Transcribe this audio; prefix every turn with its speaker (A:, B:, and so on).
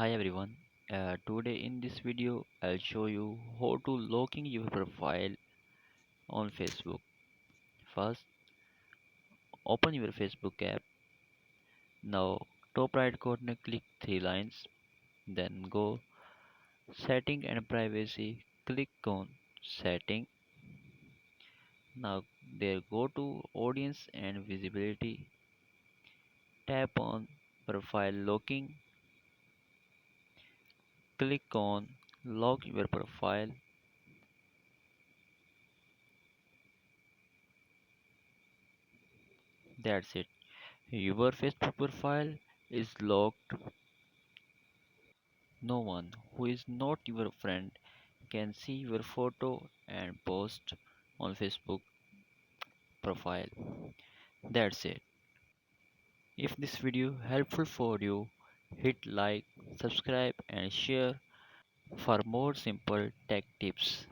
A: Hi everyone. Today in this video I'll show you how to locking your profile on Facebook. First, open your Facebook app. Now top right corner click three lines. Then go setting and privacy. Click on setting. Now there go to audience and visibility. Tap on profile locking. Click on lock your profile. That's it. Your Facebook profile is locked. No one who is not your friend can see your photo and post on Facebook profile. That's it. If this video helpful for you, hit like, subscribe and share for more simple tech tips.